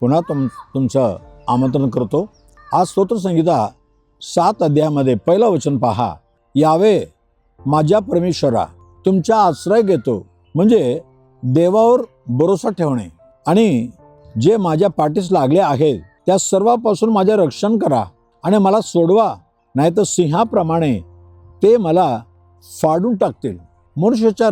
पुन्हा तुमचं आमंत्रण करतो। आज स्तोत्रसंहिता 7 अध्यायामध्ये पहिलं वचन पहा, यावे माझ्या परमेश्वरा तुमचा आश्रय घेतो, म्हणजे देवावर भरोसा ठेवणे आणि जे माझ्या पाठीस लागले आहेत त्या सर्वापासून माझे रक्षण करा आणि मला सोडवा, नाही तर सिंहाप्रमाणे ते मला फाडून टाकतील। मनुष्याच्या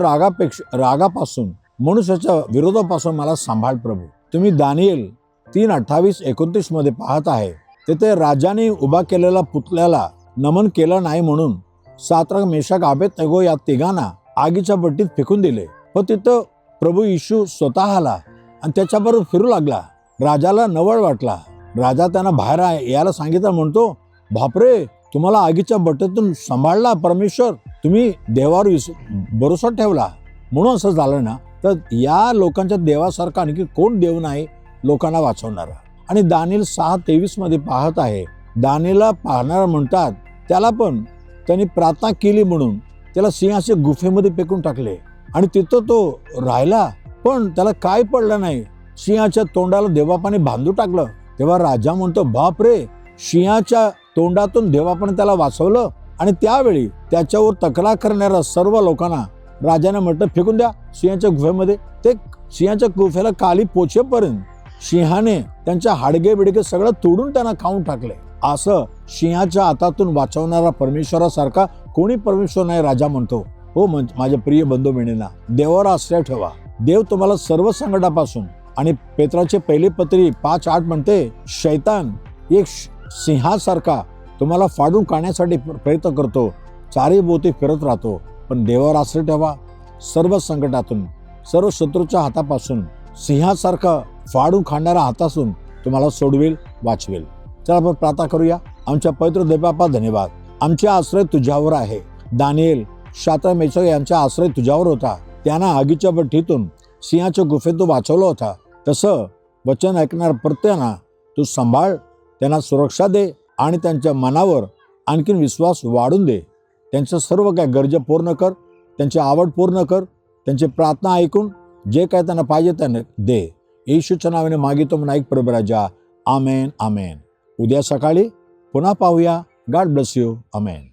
रागापासून मनुष्याच्या विरोधापासून मला सांभाळ प्रभू। तुम्ही दानिएल 3:28-29 मध्ये पाहत आहे, तेथे राजाने उभा केलेला पुतळ्याला नमन केलं नाही म्हणून साद्राक मेशक अबेदनेगो या तिघांना आगीच्या भट्टीत फेकून दिले। व तिथं प्रभू येशू स्वतः आला आणि त्याच्याबरोबर फिरू लागला। राजाला नवळ वाटला। राजा त्यांना बाहेर यायला सांगितलं, म्हणतो बापरे, तुम्हाला आगीच्या भट्टीतून सांभाळला परमेश्वर, तुम्ही देवावर भरोसा ठेवला म्हणून असं झालं ना। तर या लोकांच्या देवासारखा आणखी कोण देव नाही लोकांना वाचवणारा। आणि दानिएल 6:23 मध्ये पाहत आहे, दानिएलला पाहणारा म्हणतात त्याला पण त्यांनी प्रार्थना केली म्हणून त्याला सिंहाच्या गुफेमध्ये फेकून टाकले आणि तिथं तो राहिला, पण त्याला काय पडलं नाही। सिंहाच्या तोंडाला देवापाने बांधून टाकलं। तेव्हा राजा म्हणतो, बापरे, सिंहाच्या तोंडातून देवापाने त्याला वाचवलं। आणि त्यावेळी त्याच्यावर तक्रार करणाऱ्या सर्व लोकांना राजाने म्हटलं, फेकून द्या सिंहाच्या गुफेमध्ये। ते सिंहाच्या गुफेला काली पोचेपर्यंत सिंहाने त्यांच्या हाडगे बिडगे सगळं तोडून त्यांना खाऊन टाकले। असं सिंहाच्या हातातून वाचवणारा परमेश्वरासारखा कोणी परमेश्वर नाही, राजा म्हणतो। हो माझ्या प्रिय बंधू बहिणींना, देवावर आश्रय ठेवा। देव तुम्हाला सर्व संकटापासून, आणि पेत्राचे पहिली पत्री 5:8 म्हणते, शैतान एक सिंहासारखा तुम्हाला फाडून काढण्यासाठी प्रयत्न करतो, चारी भोवती फिरत राहतो, पण देवावर आश्रय ठेवा। सर्व संकटातून, सर्व शत्रूच्या हातापासून, सिंहासारखा फाडून खाणाऱ्या हातातून तुम्हाला सोडवेल, वाचवेल। चला आपण प्रार्थना करूया। आमच्या पवित्र देवबापा धन्यवाद, आमचे आश्रय तुझ्यावर आहे। दानिएल, शाद्राक, मेशक यांचा आश्रय तुझ्यावर होता। त्यांना आगीच्या भट्टीतून, सिंहाच्या गुफेतून वाचवलं होता। तसं वचन ऐकणार प्रत्येकांना तू सांभाळ, त्यांना सुरक्षा दे आणि त्यांच्या मनावर आणखीन विश्वास वाढून दे। त्यांचं सर्व काय गरजा पूर्ण कर, त्यांची आवड पूर्ण कर, त्यांची प्रार्थना ऐकून जे काय त्यांना पाहिजे त्यांना दे। येशूच्या नावाने मागितो म्हणून ऐक प्रभू राजा, आमेन आमेन। उद्या सकाळी पुन्हा पाहूया। God bless you, amen.